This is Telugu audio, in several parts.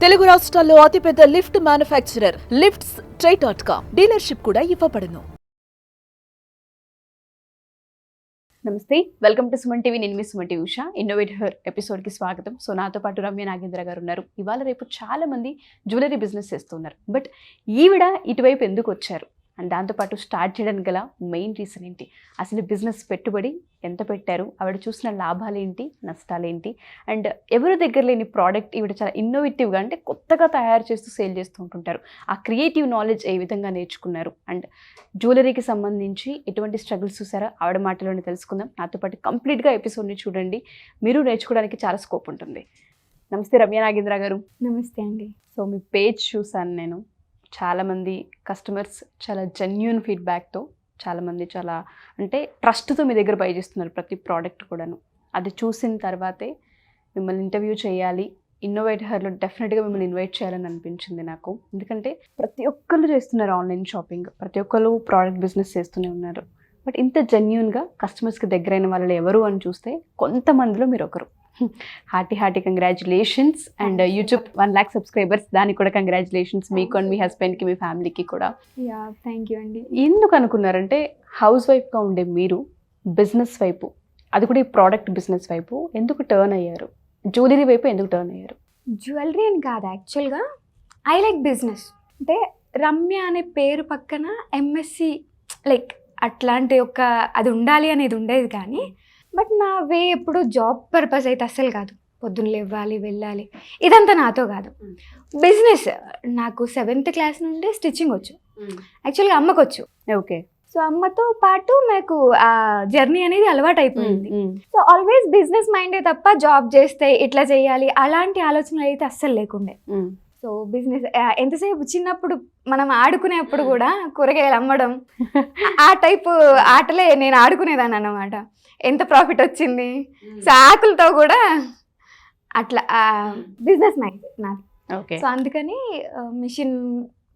తెలుగు రాష్ట్రాల్లో అతిపెద్ద లిఫ్ట్ మ్యానుఫ్యాక్చరర్ లిఫ్ట్స్ ట్రై.com డీలర్షిప్ కూడా ఇవ్వబడును. నమస్తే, వెల్కమ్ టు సుమన్ టీవీ. నేను మీ సుమన్ టీవీ ఉషా. ఇన్నోవేటర్ ఎపిసోడ్కి స్వాగతం. సో నాతో పాటు రమ్య నాగేంద్ర గారు ఉన్నారు. ఇవాళ రేపు చాలా మంది జ్యువెలరీ బిజినెస్ చేస్తున్నారు. బట్ ఈవిడ ఇటువైపు ఎందుకు వచ్చారు అండ్ దాంతోపాటు స్టార్ట్ చేయడానికి గల మెయిన్ రీజన్ ఏంటి, అసలు బిజినెస్ పెట్టుబడి ఎంత పెట్టారు, ఆవిడ చూసిన లాభాలు ఏంటి, నష్టాలు ఏంటి, అండ్ ఎవరి దగ్గర లేని ప్రోడక్ట్ ఈవిడ చాలా ఇన్నోవేటివ్గా అంటే కొత్తగా తయారు చేస్తూ సేల్ చేస్తూ ఉంటుంటారు. ఆ క్రియేటివ్ నాలెడ్జ్ ఏ విధంగా నేర్చుకున్నారు అండ్ జ్యువెలరీకి సంబంధించి ఎటువంటి స్ట్రగుల్స్ చూసారో ఆవిడ మాటలోనే తెలుసుకుందాం. నాతో పాటు కంప్లీట్గా ఎపిసోడ్ని చూడండి, మీరు నేర్చుకోవడానికి చాలా స్కోప్ ఉంటుంది. నమస్తే రమ్య నాగేంద్ర గారు. నమస్తే అండి. సో మీ పేజ్ చూసాను నేను, చాలామంది కస్టమర్స్ చాలా జెన్యూన్ ఫీడ్బ్యాక్తో, చాలామంది చాలా అంటే ట్రస్ట్తో మీ దగ్గర బై చేస్తున్నారు ప్రతి ప్రోడక్ట్ కూడాను. అది చూసిన తర్వాతే మిమ్మల్ని ఇంటర్వ్యూ చేయాలి, ఇన్నోవేటర్లో డెఫినెట్గా మిమ్మల్ని ఇన్వైట్ చేయాలని అనిపించింది నాకు. ఎందుకంటే ప్రతి ఒక్కరు చేస్తున్నారు ఆన్లైన్ షాపింగ్, ప్రతి ఒక్కరు ప్రోడక్ట్ బిజినెస్ చేస్తూనే ఉన్నారు. బట్ ఇంత జెన్యూన్గా కస్టమర్స్కి దగ్గరైన వాళ్ళు ఎవరు అని చూస్తే కొంతమందిలో మీరు ఒకరు. Hearty congratulations. And YouTube 1 lakh subscribers, దానికి కూడా కంగ్రాచులేషన్స్ మీకు అండ్ మీ హస్బెండ్కి, మీ ఫ్యామిలీకి కూడా. యా, థ్యాంక్ యూ అండి. ఎందుకు అనుకున్నారంటే హౌస్ వైఫ్గా ఉండే మీరు బిజినెస్ వైపు, అది కూడా ఈ ప్రోడక్ట్ బిజినెస్ వైపు ఎందుకు టర్న్ అయ్యారు, జ్యువెలరీ వైపు ఎందుకు టర్న్ అయ్యారు? జ్యువెలరీ అని కాదు, యాక్చువల్గా ఐ లైక్ బిజినెస్. అంటే రమ్య అనే పేరు పక్కన ఎంఎస్సి లైక్ అట్లాంటి ఒక అది ఉండాలి అనేది ఉండేది, కానీ బట్ నా వే ఎప్పుడు జాబ్ పర్పస్ అయితే అస్సలు కాదు. పొద్దున్న లేవాలి, వెళ్ళాలి, ఇదంతా నాతో కాదు. బిజినెస్ నాకు 7th క్లాస్ నుండి స్టిచ్చింగ్ వచ్చు, యాక్చువల్గా అమ్మకు వచ్చు. ఓకే. సో అమ్మతో పాటు నాకు ఆ జర్నీ అనేది అలవాటు అయిపోయింది. సో ఆల్వేస్ బిజినెస్ మైండే తప్ప జాబ్ చేస్తే ఇట్లా చేయాలి అలాంటి ఆలోచనలు అయితే అస్సలు లేకుండే. సో బిజినెస్ ఎంతసేపు చిన్నప్పుడు మనం ఆడుకునేప్పుడు కూడా కూరగాయలు అమ్మడం ఆ టైపు ఆటలే నేను ఆడుకునేదాన్ని అన్నమాట. ఎంత ప్రాఫిట్ వచ్చింది, సో ఆకులతో కూడా అట్లా బిజినెస్ మైండ్ నాది. ఓకే. సో అందుకని మిషన్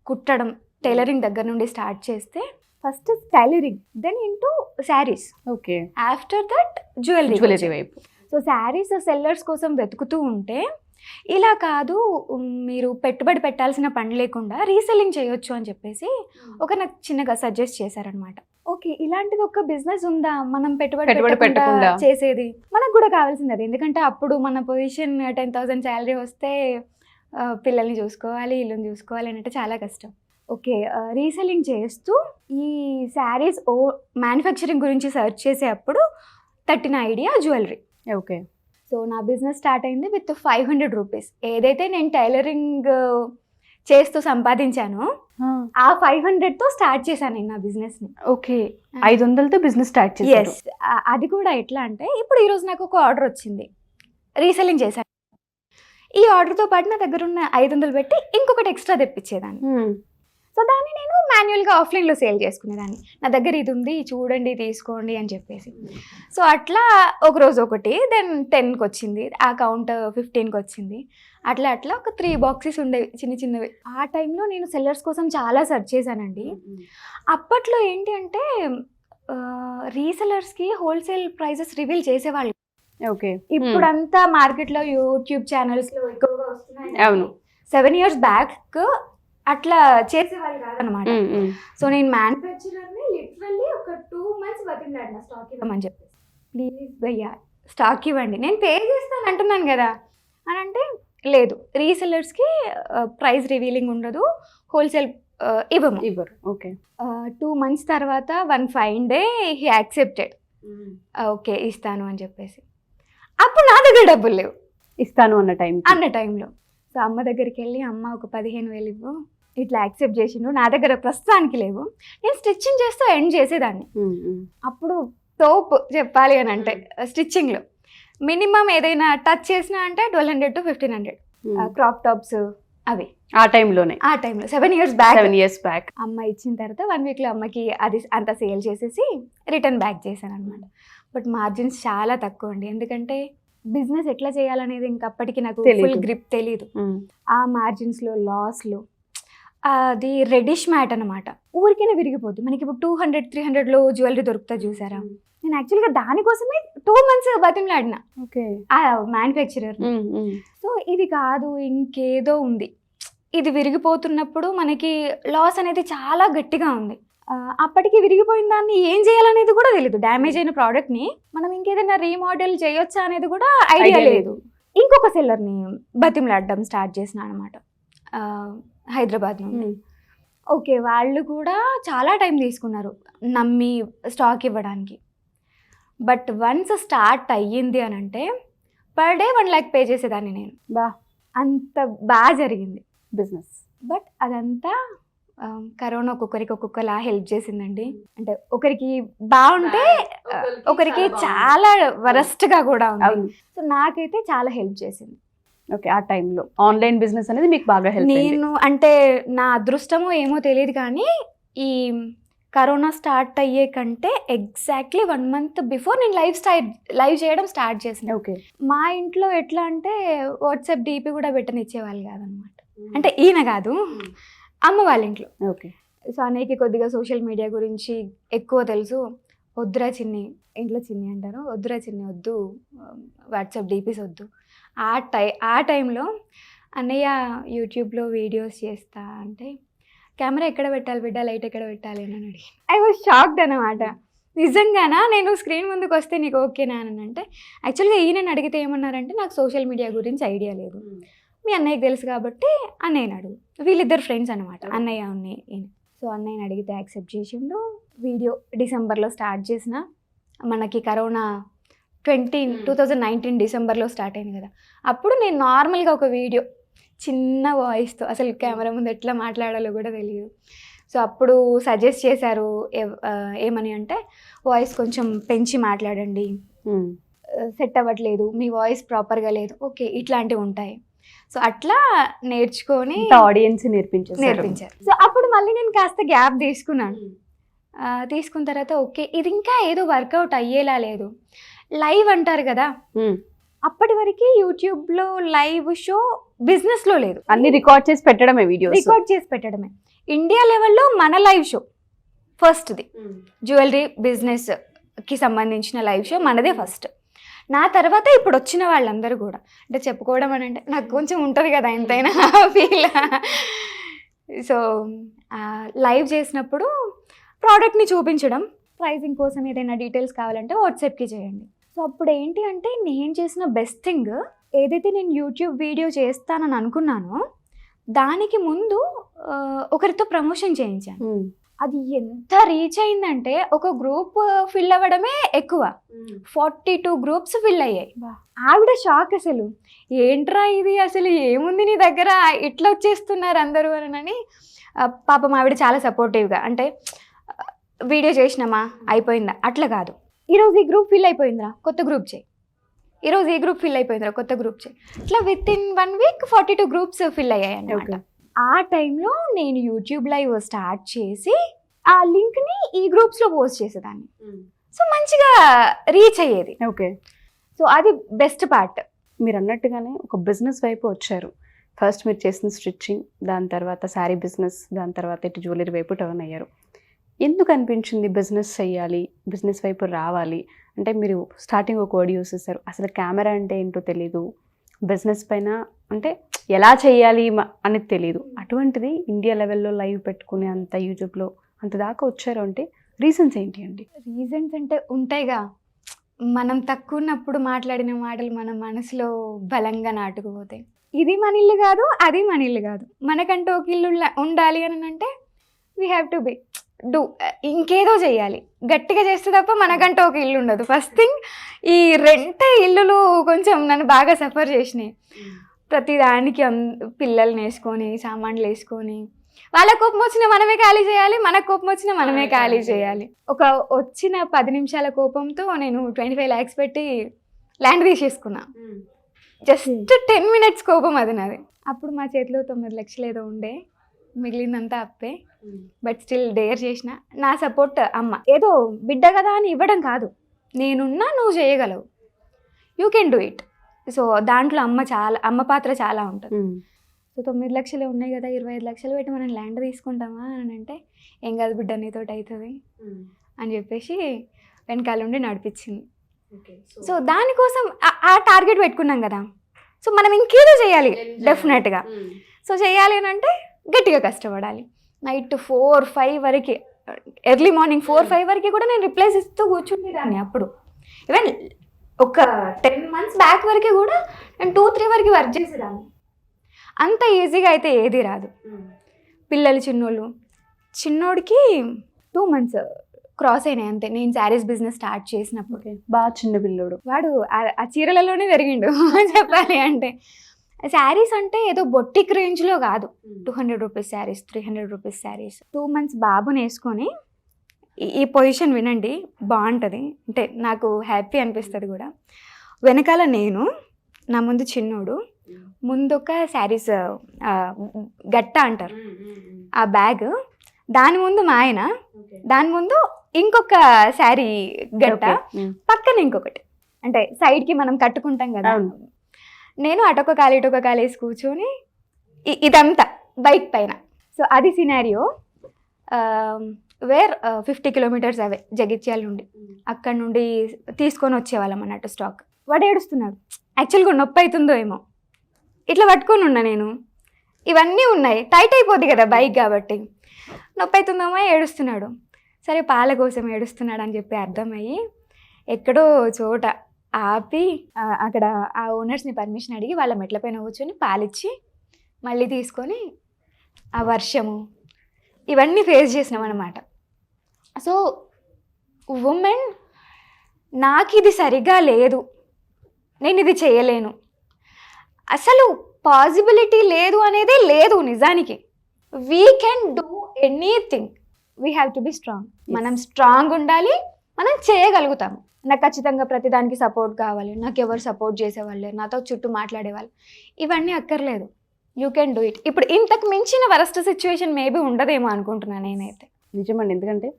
కుట్టడం, టైలరింగ్ దగ్గర నుండి స్టార్ట్ చేస్తే first tailoring, then into saris, okay, after that jewellery వైపు. సో శారీస్ సెల్లర్స్ కోసం వెతుకుతూ ఉంటే ఇలా కాదు, మీరు పెట్టుబడి పెట్టాల్సిన పని లేకుండా రీసెల్లింగ్ చేయొచ్చు అని చెప్పేసి నాకు చిన్నగా సజెస్ట్ చేశారనమాట. ఓకే, ఇలాంటిది ఒక బిజినెస్ ఉందా, మనం పెట్టుబడి పెట్టకుండా చేసేది, మనకు కూడా కావాల్సింది అది. ఎందుకంటే అప్పుడు మన పొజిషన్ 10,000 శాలరీ వస్తే పిల్లల్ని చూసుకోవాలి, ఇల్లుని చూసుకోవాలి అంటే చాలా కష్టం. ఓకే, రీసెల్లింగ్ చేస్తూ ఈ శారీస్ మ్యానుఫ్యాక్చరింగ్ గురించి సెర్చ్ చేసేటప్పుడు తట్టిన ఐడియా జ్యువెలరీ. ఓకే. సో నా బిజినెస్ స్టార్ట్ అయింది విత్ 500 రూపీస్. ఏదైతే నేను టైలరింగ్ చేస్తూ సంపాదించానో ఆ 500తో స్టార్ట్ చేశాను నేను నా బిజినెస్ని. ఓకే, 500తో బిజినెస్ స్టార్ట్ చేశారు. ఎస్, అది కూడా ఎట్లా అంటే ఇప్పుడు ఈరోజు నాకు ఒక ఆర్డర్ వచ్చింది, రీసెల్లింగ్ చేశాను. ఈ ఆర్డర్తో పాటు నా దగ్గర ఉన్న 500 పెట్టి ఇంకొకటి ఎక్స్ట్రా తెప్పించేదాన్ని. సో దాన్ని నేను మాన్యువల్గా ఆఫ్లైన్లో సేల్ చేసుకునేదాన్ని. నా దగ్గర ఇది ఉంది, చూడండి, తీసుకోండి అని చెప్పేసి. సో అట్లా ఒకరోజు ఒకటి, దెన్ 10కి వచ్చింది, ఆ కౌంట్ 15కి వచ్చింది. అట్లా ఒక 3 బాక్సెస్ ఉండేవి చిన్న చిన్నవి. ఆ టైంలో నేను సెల్లర్స్ కోసం చాలా సెర్చ్ చేశానండి. అప్పట్లో ఏంటి అంటే రీసెల్లర్స్కి హోల్సేల్ ప్రైజెస్ రివీల్ చేసేవాళ్ళు. ఓకే. ఇప్పుడంతా మార్కెట్లో యూట్యూబ్ ఛానల్స్లో ఎక్కువగా వస్తున్నాయి. అవును. 7 years బ్యాక్ అట్లా చేసేవాళ్ళు కాదనమాట. సో నేను మ్యానుఫ్యాక్చరర్ని లిటరల్లీ ఒక 2 months బతికినాడు స్టాక్ ఇవ్వమని చెప్పేసి. ప్లీజ్ భయ్యా స్టాక్ ఇవ్వండి, నేను పే చేస్తాను అంటున్నాను కదా అని అంటే, లేదు రీసెల్లర్స్కి ప్రైస్ రివీలింగ్ ఉండదు, హోల్సేల్ ఇవ్వరు. ఓకే. 2 months తర్వాత 1 fine day he accepted. Okay, ఇస్తాను అని చెప్పేసి. అప్పుడు నా దగ్గర డబ్బులు లేవు, ఇస్తాను అన్న టైంలో. సో అమ్మ దగ్గరికి వెళ్ళి, అమ్మ ఒక 15,000 ఇవ్వు, ఇట్లా యాక్సెప్ట్ చేసిండు. నా దగ్గర ప్రస్తుతానికి లేవు, నేను స్టిచ్చింగ్ చేస్తూ ఎండ్ చేసేదాన్ని. అప్పుడు తోపు చెప్పాలి అని అంటే స్టిచ్చింగ్లో మినిమం ఏదైనా టచ్ చేసినా అంటే 1200 to 1500 క్రాప్ టాప్స్ అవి. ఆ టైంలో 7 years బ్యాక్ అమ్మ ఇచ్చిన తర్వాత 1 weekలో అమ్మకి అది అంతా సేల్ చేసేసి రిటర్న్ బ్యాక్ చేశాను అనమాట. బట్ మార్జిన్స్ చాలా తక్కువ అండి, ఎందుకంటే బిజినెస్ ఎట్లా చేయాలనేది ఇంకప్పటికి నాకు ఫుల్ గ్రిప్ తెలీదు. ఆ మార్జిన్స్లో లాస్లో అది రెడిష్ మ్యాట్ అనమాట, ఊరికైనా విరిగిపోద్ది. మనకి ఇప్పుడు 200-300లో జ్యువెలరీ దొరుకుతుంది చూసారా, నేను యాక్చువల్గా దానికోసమే 2 months బతిమలాడిన ఓకే. ఆ మ్యానుఫ్యాక్చరర్. సో ఇది కాదు, ఇంకేదో ఉంది. ఇది విరిగిపోతున్నప్పుడు మనకి లాస్ అనేది చాలా గట్టిగా ఉంది. అప్పటికి విరిగిపోయిన దాన్ని ఏం చేయాలనేది కూడా తెలియదు. డ్యామేజ్ అయిన ప్రోడక్ట్ని మనం ఇంకేదైనా రీమోడల్ చేయొచ్చా అనేది కూడా ఐడియా లేదు. ఇంకొక సెల్లర్ని బతిమలాడడం స్టార్ట్ చేసిన అనమాట హైదరాబాద్ నుండి. ఓకే, వాళ్ళు కూడా చాలా టైం తీసుకున్నారు నమ్మి స్టాక్ ఇవ్వడానికి. బట్ వన్స్ స్టార్ట్ అయ్యింది అని అంటే పర్ డే 1 lakh పే చేసేదాన్ని నేను. అంత బాగా జరిగింది బిజినెస్. బట్ అదంతా కరోనా ఒక్కొక్కలా హెల్ప్ చేసిందండి. అంటే ఒకరికి బాగుంటే ఒకరికి చాలా వరస్ట్గా కూడా ఉంది. సో నాకైతే చాలా హెల్ప్ చేసింది. ఓకే, ఆ టైంలో ఆన్లైన్ బిజినెస్ అనేది మీకు బాగా హెల్ప్ అయింది. నేను అంటే నా అదృష్టమో ఏమో తెలియదు కానీ ఈ కరోనా స్టార్ట్ అయ్యే కంటే ఎగ్జాక్ట్లీ 1 month బిఫోర్ నేను లైవ్ చేయడం స్టార్ట్ చేసిన. ఓకే. మా ఇంట్లో ఎట్లా అంటే వాట్సాప్ డీపీ కూడా పెట్టనిచ్చేవాళ్ళు కాదనమాట. అంటే ఈయన కాదు, అమ్మ వాళ్ళ ఇంట్లో. ఓకే. సో అన్నయ్యకి కొద్దిగా సోషల్ మీడియా గురించి ఎక్కువ తెలుసు. వద్దురా చిన్ని, ఇంట్లో చిన్ని అంటారు, వద్దురా చిన్ని వద్దు, వాట్సాప్ డీపీస్ వద్దు. ఆ టైంలో అన్నయ్య యూట్యూబ్లో వీడియోస్ చేస్తా అంటే కెమెరా ఎక్కడ పెట్టాలి బిడ్డ, లైట్ ఎక్కడ పెట్టాలి అని అడిగి ఐ వాజ్ షాక్డ్ అనమాట. నిజంగానా, నేను స్క్రీన్ ముందుకు వస్తే నీకు ఓకేనా అని అంటే యాక్చువల్గా ఈయనని అడిగితే ఏమన్నారంటే నాకు సోషల్ మీడియా గురించి ఐడియా లేదు, మీ అన్నయ్యకి తెలుసు కాబట్టి అన్నయ్యని అడుగు. వీళ్ళిద్దరు ఫ్రెండ్స్ అనమాట, అన్నయ్య ఉన్నాయి ఈయన. సో అన్నయ్యని అడిగితే యాక్సెప్ట్ చేసిండు. వీడియో డిసెంబర్లో స్టార్ట్ చేసిన. మనకి కరోనా 2019 డిసెంబర్లో స్టార్ట్ అయింది కదా. అప్పుడు నేను నార్మల్గా ఒక వీడియో చిన్న వాయిస్తో, అసలు కెమెరా ముందు ఎట్లా మాట్లాడాలో కూడా తెలియదు. సో అప్పుడు సజెస్ట్ చేశారు ఏమని అంటే వాయిస్ కొంచెం పెంచి మాట్లాడండి, సెట్ అవ్వట్లేదు, మీ వాయిస్ ప్రాపర్గా లేదు, ఓకే ఇట్లాంటివి ఉంటాయి. సో అట్లా నేర్చుకొని ఆడియన్స్ నేర్పించారు. సో అప్పుడు మళ్ళీ నేను కాస్త గ్యాప్ తీసుకున్నాను. తీసుకున్న తర్వాత ఓకే ఇది ఇంకా ఏదో వర్కౌట్ అయ్యేలా లేదు. లైవ్ అంటారు కదా, అప్పటి వరకు యూట్యూబ్లో లైవ్ షో బిజినెస్లో లేదు, అన్ని రికార్డ్ చేసి పెట్టడమే, రికార్డ్ చేసి పెట్టడమే. ఇండియా లెవెల్లో మన లైవ్ షో ఫస్ట్ది, జ్యువెలరీ బిజినెస్కి సంబంధించిన లైవ్ షో మనదే ఫస్ట్. నా తర్వాత ఇప్పుడు వచ్చిన వాళ్ళందరూ కూడా అంటే చెప్పుకోవడం అని అంటే నాకు కొంచెం ఉంటుంది కదా ఎంతైనా ఫీల్. సో లైవ్ చేసినప్పుడు ప్రోడక్ట్ని చూపించడం, ప్రైజింగ్ కోసం ఏదైనా డీటెయిల్స్ కావాలంటే వాట్సాప్కి చేయండి. సో అప్పుడు ఏంటి అంటే నేను చేసిన బెస్ట్ థింగ్, ఏదైతే నేను యూట్యూబ్ వీడియో చేస్తానని అనుకున్నానో దానికి ముందు ఒకరితో ప్రమోషన్ చేయించాను. అది ఎంత రీచ్ అయిందంటే ఒక గ్రూప్ ఫిల్ అవ్వడమే ఎక్కువ, 42 groups ఫిల్ అయ్యాయి. ఆవిడ షాక్, అసలు ఏంట్రా ఇది, అసలు ఏముంది నీ దగ్గర, ఇట్లా వచ్చేస్తున్నారు అందరూ అని. పాపం ఆవిడ చాలా సపోర్టివ్గా, అంటే వీడియో చేసినామా అయిపోయిందా అట్లా కాదు, ఈరోజు ఈ గ్రూప్ ఫిల్ అయిపోయిందిరా కొత్త గ్రూప్ చేయి, ఈరోజు ఈ గ్రూప్ ఫిల్ అయిపోయిందిరా కొత్త గ్రూప్ చేయి, ఇట్లా with in 1 week 42 groups fill అయ్యాయి అన్నమాట. ఆ టైంలో నేను యూట్యూబ్ లైవ్ స్టార్ట్ చేసి ఆ లింక్ని ఈ గ్రూప్స్లో పోస్ట్ చేసేదాన్ని. సో మంచిగా రీచ్ అయ్యేది. ఓకే. సో అది బెస్ట్ పార్ట్. మీరు అన్నట్టుగానే ఒక బిజినెస్ వైపు వచ్చారు. ఫస్ట్ మీరు చేసిన స్టిచ్చింగ్, దాని తర్వాత శారీ బిజినెస్, దాని తర్వాత ఇటు జ్యువెలరీ వైపు టర్న్ అయ్యారు. ఎందుకు అనిపించింది బిజినెస్ చేయాలి, బిజినెస్ వైపు రావాలి అంటే? మీరు స్టార్టింగ్ ఒక వర్డ్ యూస్ చేస్తారు, అసలు కెమెరా అంటే ఏంటో తెలీదు, బిజినెస్ పైన అంటే ఎలా చేయాలి అనేది తెలియదు. అటువంటిది ఇండియా లెవెల్లో లైవ్ పెట్టుకుని అంత యూట్యూబ్లో అంత దాకా వచ్చారు అంటే రీజన్స్ ఏంటి అండి? రీజన్స్ అంటే ఉంటాయిగా, మనం తక్కువ ఉన్నప్పుడు మాట్లాడిన మాటలు మన మనసులో బలంగా నాటుకుపోతాయి. ఇది మన ఇల్లు కాదు, అది మన ఇల్లు కాదు, మనకంటూ ఒక ఇల్లు ఉండాలి అని అంటే we have to be do, ఇంకేదో చేయాలి, గట్టిగా చేస్తే తప్ప మనకంటూ ఒక ఇల్లు ఉండదు. ఫస్ట్ థింగ్, ఈ రెంట్ ఇల్లులు కొంచెం నన్ను బాగా సఫర్ చేసినాయి. ప్రతి దానికి పిల్లల్ని వేసుకొని, సామాన్లు వేసుకొని, వాళ్ళ కోపం వచ్చినా మనమే ఖాళీ చేయాలి, మన కోపం వచ్చినా మనమే ఖాళీ చేయాలి. ఒక వచ్చిన 10 నిమిషాల కోపంతో నేను 25 lakhs పెట్టి ల్యాండ్ తీసేసుకున్నా. జస్ట్ 10 minutes కోపం అది నాది. అప్పుడు మా చేతిలో 9 లక్షలు ఏదో ఉండే, మిగిలిందంతా అప్పే. బట్ స్టిల్ డేర్ చేసిన. నా సపోర్ట్ అమ్మ. ఏదో బిడ్డ కదా అని ఇవ్వడం కాదు, నేనున్నా నువ్వు చేయగలవు, you can do it. So దాంట్లో అమ్మ పాత్ర చాలా ఉంటుంది. సో 9 లక్షలు ఉన్నాయి కదా, 25 లక్షలు పెట్టి మనం ల్యాండ్ తీసుకుంటామా అని అంటే ఏం కాదు బిడ్డ, నీతోటి అవుతుంది అని చెప్పేసి వెనకాల నుండి నడిపించింది. సో దానికోసం ఆ టార్గెట్ పెట్టుకున్నాం కదా, సో మనం ఇంకేదో చేయాలి డెఫినెట్గా. సో చేయాలి అని అంటే గట్టిగా కష్టపడాలి. నైట్ 4-5 వరకు, ఎర్లీ మార్నింగ్ 4-5 వరకు కూడా నేను రిప్లైస్ ఇస్తూ కూర్చుండేదాన్ని. అప్పుడు ఈవెన్ ఒక 10 months బ్యాక్ వరకు కూడా నేను 2-3 వరకు వర్క్ చేసేదాన్ని. అంత ఈజీగా అయితే ఏది రాదు. పిల్లలు చిన్నోడికి 2 months క్రాస్ అయినాయి అంతే నేను శారీస్ బిజినెస్ స్టార్ట్ చేసినప్పుడు. బాగా చిన్న పిల్లోడు వాడు ఆ చీరలలోనే పెరిగిండు చెప్పాలి అంటే. శారీస్ అంటే ఏదో బొట్టిక్ రేంజ్లో కాదు, 200 rupees saris, 300 rupees saris. 2 months బాబుని వేసుకొని ఈ పొజిషన్ వినండి, బాగుంటుంది. అంటే నాకు హ్యాపీ అనిపిస్తుంది కూడా. వెనకాల నేను, నా ముందు చిన్నోడు, ముందొక శారీస్ గట్ట అంటారు ఆ బ్యాగ్, దాని ముందు మా ఆయన, దాని ముందు ఇంకొక శారీ గట్ట, పక్కన ఇంకొకటి, అంటే సైడ్కి మనం కట్టుకుంటాం కదా. నేను అటొక కాలు ఇటొక కాలు వేసి కూర్చొని ఇదంతా బైక్ పైన. సో అది సినారియో. వేర్ 50 kilometers అవే జగిత్యాల నుండి. అక్కడ నుండి తీసుకొని వచ్చేవాళ్ళం అన్నట్టు స్టాక్. వాడు ఏడుస్తున్నాడు, యాక్చువల్గా నొప్పి అవుతుందో ఏమో, ఇట్లా పట్టుకొని ఉన్నా నేను. ఇవన్నీ ఉన్నాయి, టైట్ అయిపోద్ది కదా బైక్ కాబట్టి. నొప్పి అవుతుందేమో, ఏడుస్తున్నాడు. సరే పాల కోసం ఏడుస్తున్నాడు అని చెప్పి అర్థమయ్యి ఎక్కడో చోట ఆపి అక్కడ ఆ ఓనర్స్ని పర్మిషన్ అడిగి వాళ్ళ మెట్ల పైన కూర్చొని పాలిచ్చి మళ్ళీ తీసుకొని ఆ వర్షము ఇవన్నీ ఫేస్ చేసినాం అన్నమాట. సో ఉమెన్, నాకు ఇది సరిగా లేదు, నేను ఇది చేయలేను, అసలు పాసిబిలిటీ లేదు అనేదే లేదు నిజానికి. We can do anything, we have to be strong. మనం స్ట్రాంగ్ ఉండాలి, మనం చేయగలుగుతాము. నాకు ఖచ్చితంగా ప్రతిదానికి సపోర్ట్ కావాలి, నాకు ఎవరు సపోర్ట్ చేసేవాళ్ళు, నాతో చుట్టూ మాట్లాడేవాళ్ళు, ఇవన్నీ అక్కర్లేదు. You can do it. ఇప్పుడు ఇంతకు మించిన వరస్ట్ సిచ్యువేషన్ మేబీ ఉండదేమో అనుకుంటున్నాను నేనైతే. నిజమండి, ఎందుకంటే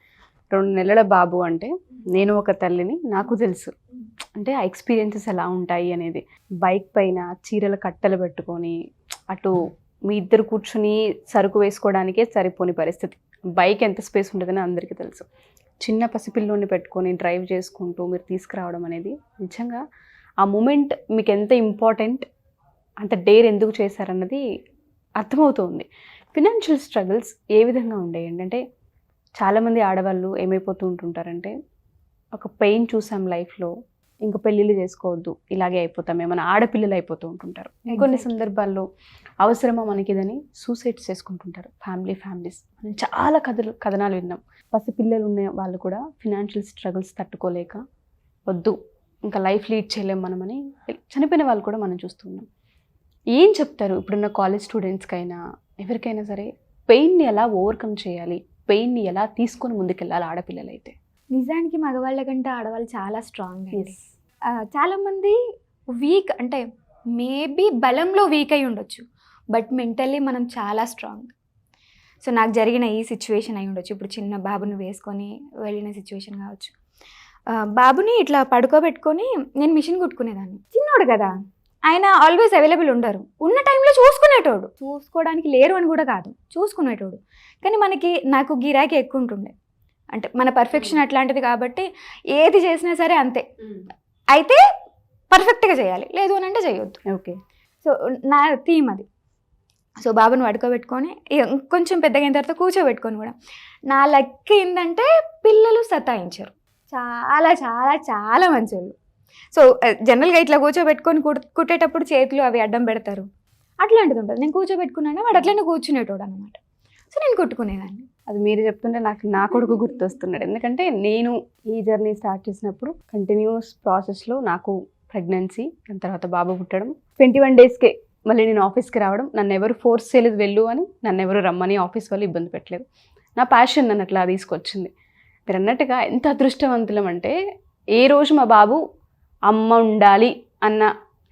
2 నెలల బాబు అంటే, నేను ఒక తల్లిని, నాకు తెలుసు అంటే ఆ ఎక్స్పీరియన్సెస్ ఎలా ఉంటాయి అనేది. బైక్ పైన చీరల కట్టలు పెట్టుకొని అటు మీ ఇద్దరు కూర్చుని సరుకు వేసుకోవడానికే సరిపోని పరిస్థితి. బైక్ ఎంత స్పేస్ ఉంటుందని అందరికీ తెలుసు. చిన్న పసిపిల్లోని పెట్టుకొని డ్రైవ్ చేసుకుంటూ మీరు తీసుకురావడం అనేది నిజంగా ఆ మూమెంట్ మీకు ఎంత ఇంపార్టెంట్, అంత డేర్ ఎందుకు చేశారన్నది అర్థమవుతుంది. ఫినాన్షియల్ స్ట్రగుల్స్ ఏ విధంగా ఉండేయండి? అంటే చాలామంది ఆడవాళ్ళు ఏమైపోతూ ఉంటుంటారంటే, ఒక పెయిన్ చూసాం లైఫ్లో, ఇంకా పెళ్ళిళ్ళు చేసుకోవద్దు, ఇలాగే అయిపోతాం, ఏమైనా ఆడపిల్లలు అయిపోతూ ఉంటుంటారు. కొన్ని సందర్భాల్లో అవసరమా మనకిదని సూసైడ్స్ చేసుకుంటుంటారు ఫ్యామిలీస్. మనం చాలా కథనాలు విన్నాం. పసిపిల్లలు ఉన్న వాళ్ళు కూడా ఫినాన్షియల్ స్ట్రగుల్స్ తట్టుకోలేక వద్దు ఇంకా లైఫ్ లీడ్ చేయలేం మనమని చనిపోయిన వాళ్ళు కూడా మనం చూస్తున్నాం. ఏం చెప్తారు ఇప్పుడున్న కాలేజ్ స్టూడెంట్స్కైనా ఎవరికైనా సరే, పెయిన్ని ఎలా ఓవర్కమ్ చేయాలి, పెయిన్ని ఎలా తీసుకొని ముందుకెళ్ళాలి ఆడపిల్లలు అయితే? నిజానికి మగవాళ్ళ కంటే ఆడవాళ్ళు చాలా స్ట్రాంగ్. చాలామంది వీక్, అంటే మేబీ బలంలో వీక్ అయి ఉండొచ్చు, బట్ మెంటల్లీ మనం చాలా స్ట్రాంగ్. సో నాకు జరిగిన ఈ సిచ్యువేషన్ అయి ఉండొచ్చు. ఇప్పుడు చిన్న బాబుని వేసుకొని వెళ్ళిన సిచ్యువేషన్ కావచ్చు. బాబుని ఇట్లా పడుకోబెట్టుకొని నేను మిషన్ కుట్టుకునేదాన్ని. చిన్నోడు కదా, ఆయన ఆల్వేస్ అవైలబుల్ ఉండరు. ఉన్న టైంలో చూసుకునేటోడు, చూసుకోవడానికి లేరు అని కూడా కాదు, చూసుకునేటోడు. కానీ నాకు గిరాకీ ఎక్కువ ఉంటుండే. అంటే మన పర్ఫెక్షన్ అట్లాంటిది కాబట్టి ఏది చేసినా సరే అంతే, అయితే పర్ఫెక్ట్గా చేయాలి, లేదు అని అంటే చేయొద్దు. ఓకే. సో నా థీమ్ అది. సో బాబుని పడుకోబెట్టుకొని కొంచెం పెద్దగా అయిన తర్వాత కూర్చోబెట్టుకొని కూడా, నా లక్ ఏంటంటే పిల్లలు సతాయించరు, చాలా చాలా చాలా మంచోళ్ళు. సో జనరల్గా ఇట్లా కూర్చోబెట్టుకొని కుట్టేటప్పుడు చేతులు అవి అడ్డం పెడతారు, అట్లాంటిది ఉంటుంది. నేను కూర్చోబెట్టుకున్నాను, వాడు అట్లనే కూర్చునేటోడు అనమాట. సో నేను కుట్టుకునేదాన్ని. అది మీరు చెప్తుంటే నాకు నా కొడుకు గుర్తొస్తున్నాడు. ఎందుకంటే నేను ఈ జర్నీ స్టార్ట్ చేసినప్పుడు కంటిన్యూస్ ప్రాసెస్లో నాకు ప్రెగ్నెన్సీ, దాని తర్వాత బాబు పుట్టడం, 21 daysకే మళ్ళీ నేను ఆఫీస్కి రావడం. నన్ను ఎవరు ఫోర్స్ చేయలేదు వెళ్ళు అని, నన్ను ఎవరు రమ్మని ఆఫీస్ వాళ్ళు ఇబ్బంది పెట్టలేదు. నా ప్యాషన్ నన్ను అట్లా తీసుకొచ్చింది. మీరు అన్నట్టుగా ఎంత అదృష్టవంతులం అంటే, ఏ రోజు మా బాబు అమ్మ ఉండాలి అన్న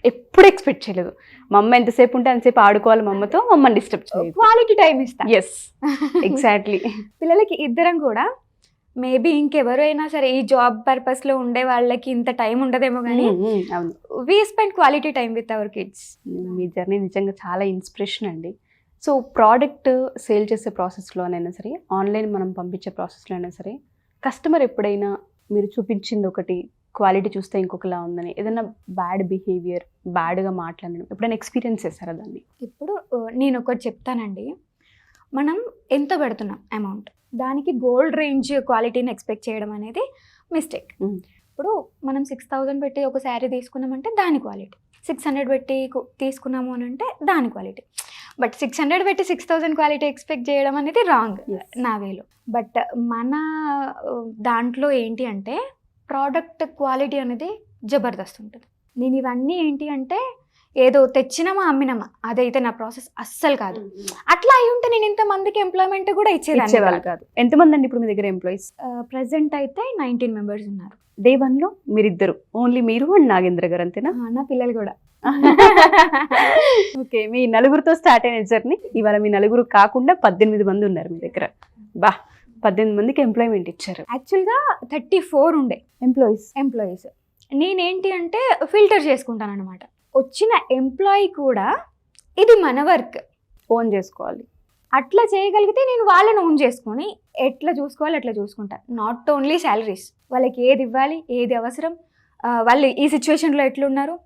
ఎప్పుడు ఎక్స్పెక్ట్ చేయలేదు. మా అమ్మ ఎంతసేపు ఉంటే అంతసేపు ఆడుకోవాలి, మా అమ్మతో మమ్మల్ని డిస్టర్బ్ చేయలేదు, క్వాలిటీ టైం ఇస్తా. Yes, exactly. పిల్లలకి ఇద్దరం కూడా మేబీ ఇంకెవరైనా సరే ఈ జాబ్ పర్పస్లో ఉండే వాళ్ళకి ఇంత టైం ఉండదేమో, కానీ we spend quality time with our kids. Me journey నిజంగా చాలా ఇన్స్పిరేషన్ అండి. సో ప్రోడక్ట్ సేల్ చేసే ప్రాసెస్లో అయినా సరే, ఆన్లైన్ మనం పంపించే ప్రాసెస్లో అయినా సరే, కస్టమర్ ఎప్పుడైనా మీరు చూపించింది ఒకటి, క్వాలిటీ చూస్తే ఇంకొకలా ఉందని, ఏదైనా బ్యాడ్ బిహేవియర్, బ్యాడ్గా మాట్లాడడం ఎప్పుడైనా ఎక్స్పీరియన్స్ చేస్తారా దాన్ని? ఇప్పుడు నేను ఒకటి చెప్తానండి, మనం ఎంత పెడుతున్నాం అమౌంట్, దానికి గోల్డ్ రేంజ్ క్వాలిటీని ఎక్స్పెక్ట్ చేయడం అనేది మిస్టేక్. ఇప్పుడు మనం 6,000 పెట్టి ఒక శారీ తీసుకున్నామంటే దాని క్వాలిటీ, 600 పెట్టి తీసుకున్నాము అని అంటే దాని క్వాలిటీ. బట్ 600 పెట్టి 6,000 క్వాలిటీ ఎక్స్పెక్ట్ చేయడం అనేది రాంగ్ నా వేలో. బట్ మన దాంట్లో ఏంటి అంటే ప్రోడక్ట్ క్వాలిటీ అనేది జబర్దస్త్ ఉంటుంది. నేను ఇవన్నీ ఏంటి అంటే ఏదో తెచ్చినామా అమ్మినామా అదైతే నా ప్రాసెస్ అస్సలు కాదు. అట్లా అయి ఉంటే నేను ఇంతమందికి ఎంప్లాయ్మెంట్ కూడా ఇచ్చేవాళ్ళు కాదు. ఎంతమంది అండి ఇప్పుడు మీ దగ్గర ఎంప్లాయీస్? ప్రజెంట్ అయితే 19 మెంబర్స్ ఉన్నారు. డే 1లో మీరిద్దరు, ఓన్లీ మీరు అండ్ నాగేంద్ర గారు అంతేనా? నా పిల్లలు కూడా. ఓకే, మీ నలుగురితో స్టార్ట్ అయిన జర్నీ ఇవాళ మీ నలుగురు కాకుండా 18 మంది ఉన్నారు మీ దగ్గర. 18 మందికి ఎంప్లాయ్మెంట్ ఇచ్చారు. యాక్చువల్గా 34 ఉండే ఎంప్లాయీస్. నేనేంటి అంటే ఫిల్టర్ చేసుకుంటాను అనమాట. వచ్చిన ఎంప్లాయీ కూడా ఇది మన వర్క్, ఓన్ చేసుకోవాలి. అట్లా చేయగలిగితే నేను వాళ్ళని ఓన్ చేసుకొని ఎట్లా చూసుకోవాలి అట్లా చూసుకుంటాను. నాట్ ఓన్లీ శాలరీస్, వాళ్ళకి ఏది ఇవ్వాలి, ఏది అవసరం, వాళ్ళు ఈ సిచ్యువేషన్లో ఎట్లున్నారు,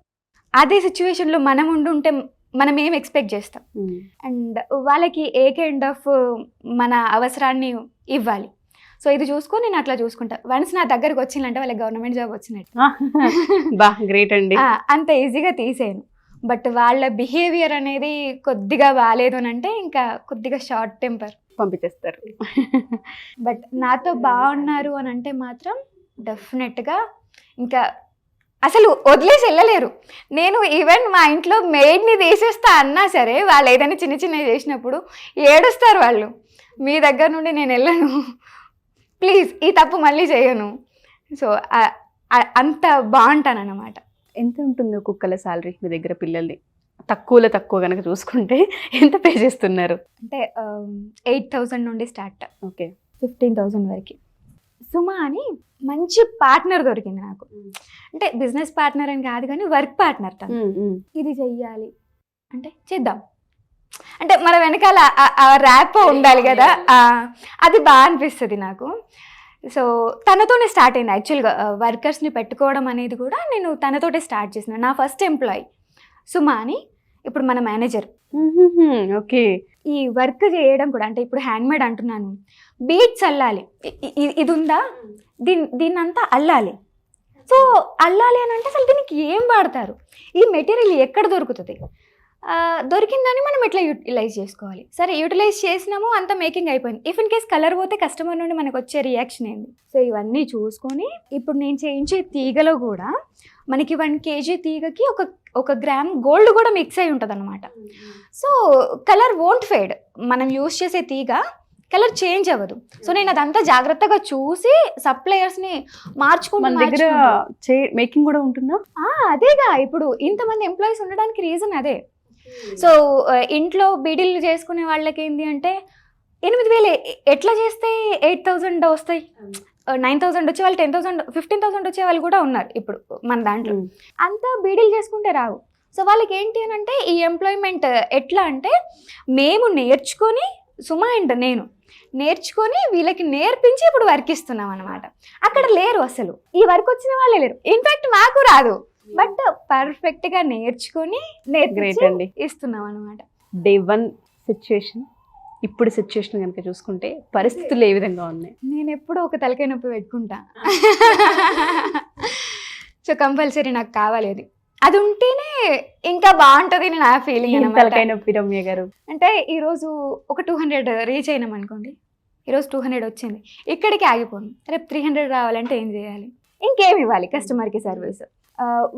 అదే సిచ్యువేషన్లో మనం ఉండుంటే మనం ఏం ఎక్స్పెక్ట్ చేస్తాం, అండ్ వాళ్ళకి ఏ కైండ్ ఆఫ్ మన అవసరాన్ని ఇవ్వాలి. సో ఇది చూసుకొని నేను అట్లా చూసుకుంటా. వన్స్ నా దగ్గరకు వచ్చిందంటే వాళ్ళకి గవర్నమెంట్ జాబ్ వచ్చినట్టు. గ్రేట్ అండి. అంత ఈజీగా తీసేయను. బట్ వాళ్ళ బిహేవియర్ అనేది కొద్దిగా బాగాలేదు అని అంటే ఇంకా కొద్దిగా షార్ట్ టెంపర్ పంపించేస్తారు. బట్ నాతో బాగున్నారు అని అంటే మాత్రం డెఫినెట్గా ఇంకా అసలు వదిలేసి వెళ్ళలేరు. నేను ఈవెన్ మా ఇంట్లో మెయిడ్ని తీసేస్తా అన్నా సరే వాళ్ళు ఏదైనా చిన్న చిన్నవి చేసినప్పుడు ఏడుస్తారు వాళ్ళు, మీ దగ్గర నుండి నేను వెళ్ళను, ప్లీజ్ ఈ తప్పు మళ్ళీ చేయను. సో అంత బాగుంటాను అన్నమాట. ఎంత ఉంటుంది ఒక్కొక్కల శాలరీ మీ దగ్గర? పిల్లల్ని తక్కువ కనుక చూసుకుంటే ఎంత పే చేస్తున్నారు? అంటే 8,000 నుండి స్టార్ట్. ఓకే, 15,000 వరకు. సుమా అని మంచి పార్ట్నర్ దొరికింది నాకు. అంటే బిజినెస్ పార్ట్నర్ అని కాదు కానీ వర్క్ పార్ట్నర్. ఇది చెయ్యాలి అంటే చేద్దాం అంటే మన వెనకాల ర్యాప్ ఉండాలి కదా, అది బాగా అనిపిస్తుంది నాకు. సో తనతోనే స్టార్ట్ అయింది యాక్చువల్గా. వర్కర్స్ని పెట్టుకోవడం అనేది కూడా నేను తనతోటే స్టార్ట్ చేసిన. నా ఫస్ట్ ఎంప్లాయీ సుమా అని, ఇప్పుడు మన మేనేజర్. ఓకే, ఈ వర్క్ చేయడం కూడా అంటే ఇప్పుడు హ్యాండ్మేడ్ అంటున్నాను, బీట్స్ అల్లాలి, ఇది ఉందా, దీన్నంతా అల్లాలి. సో అల్లాలి అని అంటే అసలు దీనికి ఏం వాడతారు, ఈ మెటీరియల్ ఎక్కడ దొరుకుతుంది, దొరికిందని మనం ఎట్లా యూటిలైజ్ చేసుకోవాలి. సరే యూటిలైజ్ చేసినాము, అంత మేకింగ్ అయిపోయింది. ఇఫ్ ఇన్ కేస్ కలర్ పోతే కస్టమర్ నుండి మనకు వచ్చే రియాక్షన్ ఏంది. సో ఇవన్నీ చూసుకొని ఇప్పుడు నేను చేయించే తీగలో కూడా మనకి 1 kg తీగకి ఒక గ్రామ్ గోల్డ్ కూడా మిక్స్ అయి ఉంటుంది అనమాట. సో కలర్ వోంట్ ఫేడ్, మనం యూజ్ చేసే తీగ కలర్ చేంజ్ అవ్వదు. సో నేను అదంతా జాగ్రత్తగా చూసి సప్లయర్స్ని మార్చుకుంటూ మేకింగ్ కూడా ఉంటుందా? అదేగా ఇప్పుడు ఇంతమంది ఎంప్లాయీస్ ఉండడానికి రీజన్ అదే. సో ఇంట్లో బీడీలు చేసుకునే వాళ్ళకి ఏంటి అంటే 8,000 ఎట్లా చేస్తే 8,000 వస్తాయి, 9,000 వచ్చే వాళ్ళు 10,000 15,000 వచ్చే వాళ్ళు కూడా ఉన్నారు ఇప్పుడు మన దాంట్లో. అంతా బీడీలు చేసుకుంటే రావు. సో వాళ్ళకి ఏంటి అని అంటే ఈ ఎంప్లాయ్మెంట్ ఎట్లా అంటే మేము నేర్చుకొని, సుమా అండ్ నేను నేర్చుకొని వీళ్ళకి నేర్పించి ఇప్పుడు వర్క్ ఇస్తున్నాం అనమాట. అక్కడ లేరు అసలు, ఈ వర్క్ వచ్చిన వాళ్ళే లేరు. ఇన్ఫాక్ట్ నాకు రాదు, బట్ పర్ఫెక్ట్గా నేర్చుకొని ఇస్తున్నాం అనమాట. డే 1 సిచ్యుయేషన్, ఇప్పుడు సిచ్యుయేషన్ కనుక చూసుకుంటే పరిస్థితులు ఏ విధంగా ఉన్నాయి? నేను ఎప్పుడూ ఒక తలకాయ నొప్పి పెట్టుకుంటా. సో కంపల్సరీ నాకు కావాలి అది, అది ఉంటేనే ఇంకా బాగుంటుంది నా ఫీలింగ్. తలకాయ నొప్పి రమ్య గారు అంటే ఈరోజు ఒక 200 రీచ్ అయినాం అనుకోండి, ఈరోజు 200 వచ్చింది, ఇక్కడికి ఆగిపోను, రేపు 300 రావాలంటే ఏం చేయాలి, ఇంకేం ఇవ్వాలి కస్టమర్కి సర్వీస్,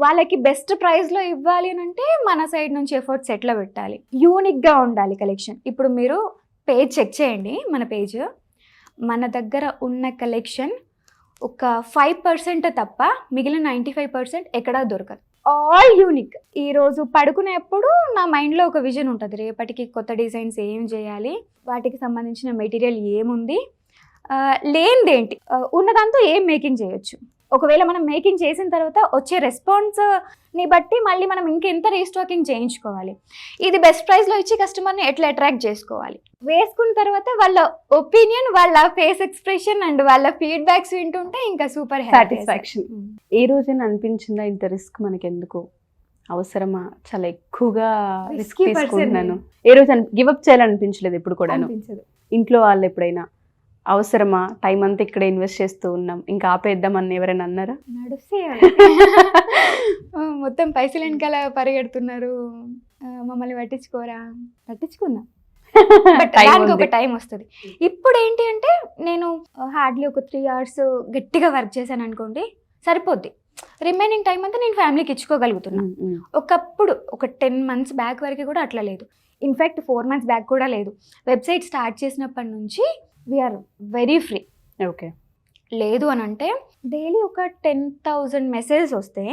వాళ్ళకి బెస్ట్ ప్రైస్లో ఇవ్వాలి అని అంటే మన సైడ్ నుంచి ఎఫర్ట్స్ ఎట్లా పెట్టాలి, యూనిక్గా ఉండాలి కలెక్షన్. ఇప్పుడు మీరు పేజ్ చెక్ చేయండి, మన పేజ్, మన దగ్గర ఉన్న కలెక్షన్ ఒక 5% తప్ప మిగిలిన 95% ఎక్కడా దొరకదు. All unique. ఈరోజు పడుకునేప్పుడు నా మైండ్లో ఒక విజన్ ఉంటుంది, రేపటికి కొత్త డిజైన్స్ ఏం చేయాలి, వాటికి సంబంధించిన మెటీరియల్ ఏముంది, లేనిదేంటి, ఉన్నదాంతో ఏం మేకింగ్ చేయొచ్చు. ఒకవేళ మనం మేకింగ్ చేసిన తర్వాత వచ్చే రెస్పాన్స్ని బట్టి మళ్ళీ మనం ఇంకెంత రీస్టాకింగ్ చేయించుకోవాలి, ఇది బెస్ట్ ప్రైస్లో ఇచ్చి కస్టమర్ని ఎట్లా అట్రాక్ట్ చేసుకోవాలి, వేసుకున్న తర్వాత వాళ్ళ ఒపీనియన్, వాళ్ళ ఫేస్ ఎక్స్ప్రెషన్ అండ్ వాళ్ళ ఫీడ్బ్యాక్స్ వింటుంటే ఇంకా సూపర్ సాటిస్ఫాక్షన్. ఏ రోజైనా అనిపించిందా ఇంత రిస్క్ మనకి ఎందుకు అవసరమా, చాలా ఎక్కువగా రిస్క్ Risky person తీసుకుంటున్నాను, ఏ రోజు గివప్ చేయాలనిపించలేదు ఎప్పుడు కూడా? అనిపించదు. ఇంట్లో వాళ్ళు ఎప్పుడైనా అవసరమా, టైం అంతా ఇక్కడ ఇన్వెస్ట్ చేస్తూ ఉన్నాం ఇంకా ఆపేద్దామని ఎవరైనా అన్నారా? నడుస్తే మొత్తం పైసలు వెనకాల పరిగెడుతున్నారు, మమ్మల్ని పట్టించుకుందాం బట్ Time దానికి ఒక ఉంది. టైం వస్తుంది. ఇప్పుడు ఏంటి అంటే నేను హార్డ్లీ ఒక 3 hours గట్టిగా వర్క్ చేశాను అనుకోండి, సరిపోద్ది. రిమైనింగ్ టైం అంతా నేను ఫ్యామిలీకి ఇచ్చుకోగలుగుతున్నా. ఒకప్పుడు ఒక 10 months బ్యాక్ వరకు కూడా అట్లా లేదు, ఇన్ఫ్యాక్ట్ 4 months బ్యాక్ కూడా లేదు. వెబ్సైట్ స్టార్ట్ చేసినప్పటి నుంచి వీఆర్ వెరీ ఫ్రీ. ఓకే. లేదు అని అంటే డైలీ ఒక 10,000 మెసేజెస్ వస్తే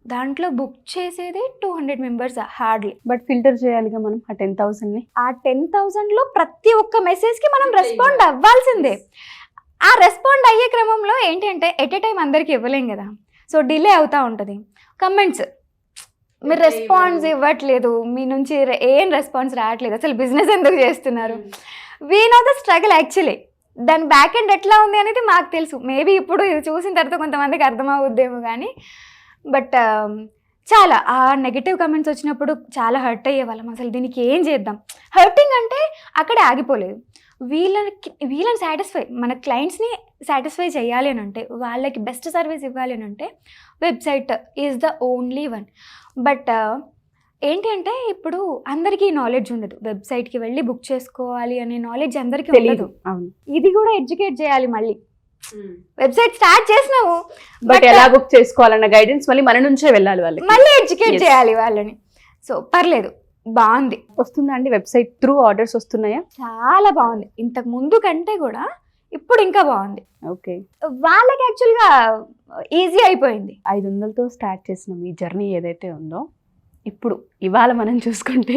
దాంట్లో బుక్ చేసేది 200 members హార్డ్లీ. బట్ ఫిల్టర్ చేయాలిగా మనం ఆ 10,000ని. ఆ 10,000లో ప్రతి ఒక్క మెసేజ్కి మనం రెస్పాండ్ అవ్వాల్సిందే. ఆ రెస్పాండ్ అయ్యే క్రమంలో ఏంటంటే ఎట్ ఏ టైం అందరికి ఇవ్వలేం కదా, సో డిలే అవుతూ ఉంటుంది. కమెంట్స్, మీరు రెస్పాన్స్ ఇవ్వట్లేదు, మీ నుంచి ఏం రెస్పాన్స్ రావట్లేదు, అసలు బిజినెస్ ఎందుకు చేస్తున్నారు, we know the struggle actually. దాని బ్యాక్ ఎండ్ ఎట్లా ఉంది అనేది మాకు తెలుసు. మేబీ ఇప్పుడు ఇది చూసిన తర్వాత కొంతమందికి అర్థమవుద్దేమో కానీ, బట్ చాలా ఆ నెగిటివ్ కమెంట్స్ వచ్చినప్పుడు చాలా హర్ట్ అయ్యేవాళ్ళం. అసలు దీనికి ఏం చేద్దాం, హర్టింగ్ అంటే అక్కడే ఆగిపోలేదు. వీళ్ళని సాటిస్ఫై, మన క్లయింట్స్ని సాటిస్ఫై చేయాలి అని అంటే, వాళ్ళకి బెస్ట్ సర్వీస్ ఇవ్వాలి అని అంటే website is the only one. But ఏంటి అంటే ఇప్పుడు అందరికీ నాలెడ్జ్ ఉండదు, వెబ్సైట్కి వెళ్ళి బుక్ చేసుకోవాలి అనే నాలెడ్జ్ అందరికీ తెలీదు. ఉండదు. అవును. ఇది కూడా ఎడ్యుకేట్ చేయాలి. మళ్ళీ వెబ్సైట్ స్టార్ట్ చేసినాము బట్ ఎలా బుక్ చేసుకోవాలన్న గైడెన్స్ మళ్ళీ మన నుంచే వెళ్ళాలి వాళ్ళకి, మళ్ళీ ఎడ్యుకేట్ Yes. చేయాలి వాళ్ళని. సో పర్లేదు, బాగుంది. వస్తుందా అండి వెబ్సైట్ త్రూ ఆర్డర్స్ వస్తున్నాయా? చాలా బాగుంది, ఇంతకు ముందు కంటే కూడా ఇప్పుడు ఇంకా బాగుంది. ఓకే. వాళ్ళకి యాక్చువల్గా ఈజీ అయిపోయింది. 500తో స్టార్ట్ చేసిన మీ జర్నీ ఏదైతే ఉందో, ఇప్పుడు ఇవాళ మనం చూసుకుంటే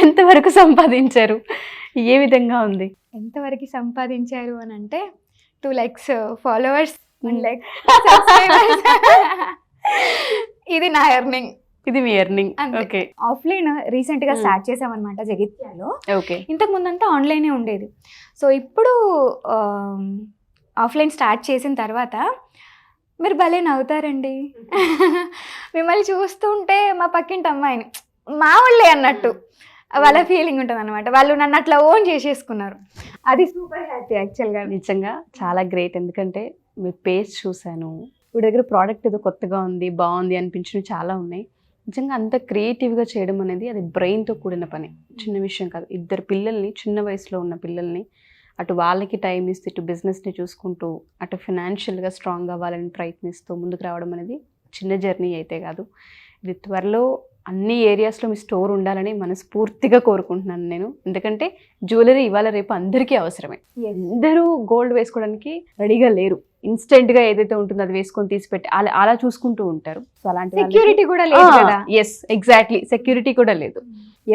ఎంతవరకు సంపాదించారు, ఏ విధంగా ఉంది? ఎంతవరకు సంపాదించారు అని అంటే 2 lakhs followers, 1 lakh ఇది నా ఎర్నింగ్. ఇది మీ ఎర్నింగ్. అంతే. ఓకే. ఆఫ్లైన్ రీసెంట్ గా స్టార్ట్ చేసామన్నమాట జగిత్యాలో. ఓకే. ఇంతకు ముందంతా ఆన్లైనే ఉండేది. సో ఇప్పుడు ఆఫ్లైన్ స్టార్ట్ చేసిన తర్వాత మీరు భలే నవ్వుతారండి. మిమ్మల్ని చూస్తుంటే మా పక్కింటి అమ్మాయిని మా వాళ్ళే అన్నట్టు వాళ్ళ ఫీలింగ్ ఉంటుంది అనమాట. వాళ్ళు నన్ను అట్లా ఓన్ చేసేసుకున్నారు. అది సూపర్ హ్యాపీ యాక్చువల్గా. నిజంగా చాలా గ్రేట్. ఎందుకంటే మీ పేజ్ చూశాను, ఇప్పుడు దగ్గర ప్రోడక్ట్ ఏదో కొత్తగా ఉంది, బాగుంది అనిపించినవి చాలా ఉన్నాయి. నిజంగా అంత క్రియేటివ్గా చేయడం అనేది అది బ్రెయిన్తో కూడిన పని, చిన్న విషయం కాదు. 2 పిల్లల్ని, చిన్న వయసులో ఉన్న పిల్లల్ని అటు వాళ్ళకి టైం ఇస్తూ, ఇటు బిజినెస్ని చూసుకుంటూ, అటు ఫినాన్షియల్గా స్ట్రాంగ్ అవ్వాలని ప్రయత్నిస్తూ ముందుకు రావడం అనేది చిన్న జర్నీ అయితే కాదు. ఇది త్వరలో అన్ని ఏరియాస్లో మీ స్టోర్ ఉండాలని మనస్ఫూర్తిగా కోరుకుంటున్నాను నేను. ఎందుకంటే జ్యువెలరీ ఇవాళ రేపు అందరికీ అవసరమే. అందరూ గోల్డ్ వేసుకోవడానికి రెడీగా లేరు. ఇన్స్టెంట్గా ఏదైతే ఉంటుందో అది వేసుకొని తీసిపెట్టి అలా చూసుకుంటూ ఉంటారు. సో అలాంటి సెక్యూరిటీ కూడా లేదు కదా. ఎస్, ఎగ్జాక్ట్లీ, సెక్యూరిటీ కూడా లేదు.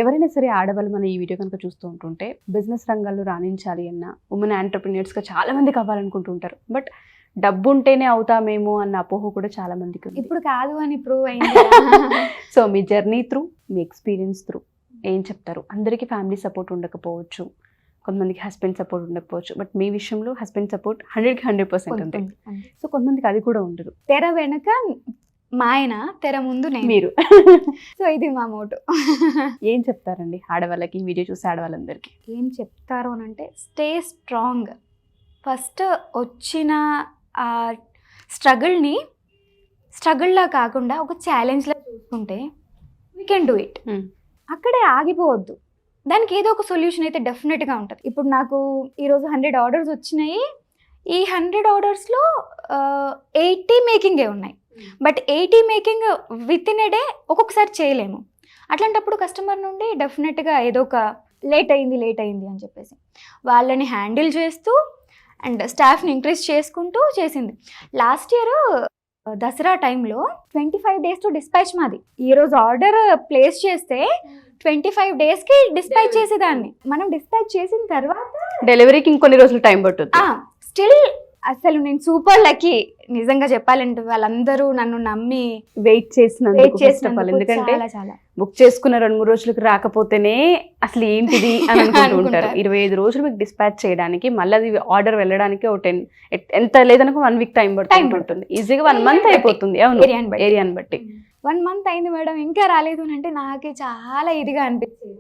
ఎవరైనా సరే ఆడవాళ్ళు మన ఈ వీడియో కనుక చూస్తూ ఉంటుంటే బిజినెస్ రంగాల్లో రాణించాలి అన్న, ఉమెన్ ఎంటర్‌ప్రెన్యూర్స్గా చాలా మంది కావాలనుకుంటూ ఉంటారు. బట్ డబ్బు ఉంటేనే అవుతామేమో అన్న అపోహ కూడా చాలా మందికి ఉంది. ఇప్పుడు కాదు అని ప్రూవ్ అయింది. సో మీ జర్నీ త్రూ, మీ ఎక్స్పీరియన్స్ త్రూ ఏం చెప్తారు? అందరికీ ఫ్యామిలీ సపోర్ట్ ఉండకపోవచ్చు, కొంతమందికి హస్బెండ్ సపోర్ట్ ఉండకపోవచ్చు, బట్ మీ విషయంలో హస్బెండ్ సపోర్ట్ 100కి 100% ఉంది. సో కొంతమందికి అది కూడా ఉండదు. తెర వెనుక మా ఆయన, తెర ముందు నేను. మీరు సో ఇది మా మోటో. ఏం చెప్తారండి ఆడవాళ్ళకి, ఈ వీడియో చూసే ఆడవాళ్ళందరికీ? ఏం చెప్తారు అని అంటే స్టే స్ట్రాంగ్. ఫస్ట్ వచ్చిన ఆ స్ట్రగుల్లా కాకుండా ఒక ఛాలెంజ్లా చూసుకుంటే వీ కెన్ డూ ఇట్. అక్కడే ఆగిపోవద్దు, దానికి ఏదో ఒక సొల్యూషన్ అయితే డెఫినెట్గా ఉంటుంది. ఇప్పుడు నాకు ఈరోజు 100 ఆర్డర్స్ వచ్చినాయి. ఈ 100 ఆర్డర్స్లో 80 మేకింగే ఉన్నాయి. But 80 making with in a day ఒక్కొక్కసారి చేయలేము. అట్లాంటప్పుడు కస్టమర్ నుండి డెఫినెట్గా ఏదో ఒక లేట్ అయింది అని చెప్పేసి వాళ్ళని హ్యాండిల్ చేస్తూ అండ్ స్టాఫ్ని ఇంక్రీజ్ చేసుకుంటూ చేసింది. లాస్ట్ ఇయర్ దసరా టైంలో 25 days టు డిస్పాచ్ మాది. ఈరోజు ఆర్డర్ ప్లేస్ చేస్తే 25 daysకి డిస్పాచ్ చేసేదాన్ని. మనం డిస్పాచ్ చేసిన తర్వాత డెలివరీకి ఇంకొన్ని రోజులు టైం పట్టుద్ది. స్టిల్ అసలు నేను సూపర్ లక్కీ నిజంగా చెప్పాలంటే. వాళ్ళందరూ నన్ను నమ్మి వెయిట్ చేసినందుకు ఫస్ట్ ఆఫ్ ఆల్, చేసినందుకు ఎందుకంటే చాలా చాలా బుక్ చేసుకున్న 2-3 రోజులకు రాకపోతేనే అసలు ఏంటిది అని అనుకుంటూ ఉంటారు. 25 రోజులు మీకు డిస్పాచ్ చేయడానికి, మళ్ళీ అది ఆర్డర్ వెళ్ళడానికి ఒక 10 ఎంత లేదనుకో 1 వీక్ టైం పడుతుంది. ఈజీగా 1 మంత్ అయిపోతుంది. అవును, ఏరియాని బట్టి 1 మంత్ అయింది మేడం ఇంకా రాలేదు అని అంటే నాకే చాలా ఇదిగా అనిపించేది.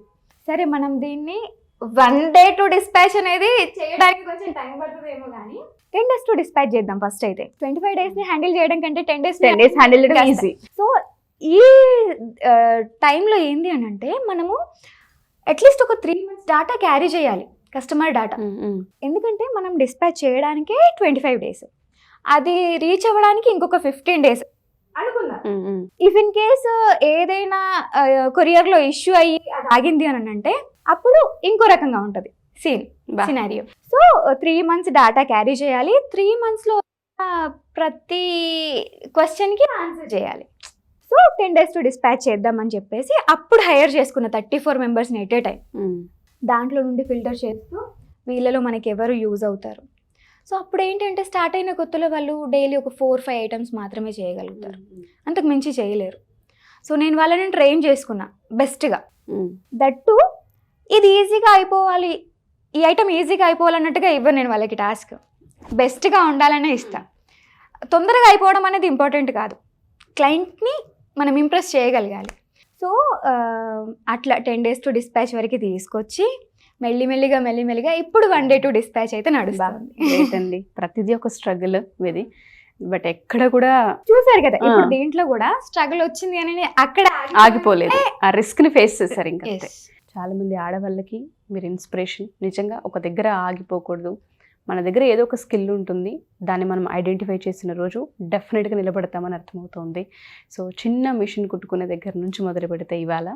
సరే మనం దీన్ని 1 day to dispatch అనేది చేయడానికి కొంచెం టైం పడుతుందేమో కానీ 10 days to dispatch చేద్దాం ఫస్ట్ అయితే. 25 days ని హ్యాండిల్ చేయడం కంటే 10 days హ్యాండిల్ చేయడం ఈజీ. సో ఈ టైంలో ఏంది అని అంటే మనము అట్లీస్ట్ ఒక 3 months డాటా క్యారీ చేయాలి, కస్టమర్ డాటా. ఎందుకంటే మనం డిస్పాచ్ చేయడానికే 25 days, అది రీచ్ అవ్వడానికి ఇంకొక 15 days అనుకుందాం. ఇఫ్ ఇన్ కేస్ ఏదైనా కొరియర్లో ఇష్యూ అయ్యి అది ఆగింది అని అంటే అప్పుడు ఇంకో రకంగా ఉంటుంది scenario. So 3 months data carry చేయాలి, 3 months లో ప్రతి క్వశ్చన్కి ఆన్సర్ చేయాలి. సో 10 days టు డిస్పాచ్ చేద్దామని చెప్పేసి అప్పుడు హైర్ చేసుకున్న 34 members ఎట్ ఏ టైం. దాంట్లో నుండి ఫిల్టర్ చేస్తూ వీళ్ళలో మనకి ఎవరు యూజ్ అవుతారు. సో అప్పుడు ఏంటంటే స్టార్ట్ అయిన కొత్తలో వాళ్ళు డైలీ ఒక 4-5 items మాత్రమే చేయగలుగుతారు, అంతకు మించి చేయలేరు. సో నేను వాళ్ళని ట్రైన్ చేసుకున్నా బెస్ట్గా. దట్టు ఇది ఈజీగా అయిపోవాలి, ఈ ఐటమ్ ఈజీగా అయిపోవాలన్నట్టుగా ఇవ్వను నేను వాళ్ళకి. టాస్క్ బెస్ట్గా ఉండాలనే ఇస్తా. తొందరగా అయిపోవడం అనేది ఇంపార్టెంట్ కాదు, క్లయింట్ని మనం ఇంప్రెస్ చేయగలగాలి. సో అట్లా 10 days టు డిస్పాచ్ వరకు తీసుకొచ్చి మెల్లిమెల్లిగా ఇప్పుడు 1 day టు డిస్పాచ్ అయితే నడుస్తుంది. ప్రతిదీ ఒక స్ట్రగుల్ ఇది, బట్ ఎక్కడ కూడా చూసారు కదా ఇప్పుడు దీంట్లో కూడా స్ట్రగుల్ వచ్చింది అని అక్కడ ఆగిపోలేదు, ఆ రిస్క్ ని ఫేస్ చేశారు. ఇంకా చాలా మంది ఆడవాళ్ళకి మీరు ఇన్స్పిరేషన్. నిజంగా ఒక దగ్గర ఆగిపోకూడదు, మన దగ్గర ఏదో ఒక స్కిల్ ఉంటుంది, దాన్ని మనం ఐడెంటిఫై చేసిన రోజు డెఫినెట్గా నిలబడతామని అర్థమవుతుంది. సో చిన్న మిషన్ కుట్టుకునే దగ్గర నుంచి మొదలు పెడితే ఇవాళ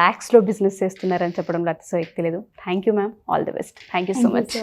lakhsలో బిజినెస్ చేస్తున్నారని చెప్పడంలో అతిశయోక్తి లేదు. Thank you ma'am, all the best. Thank you so much.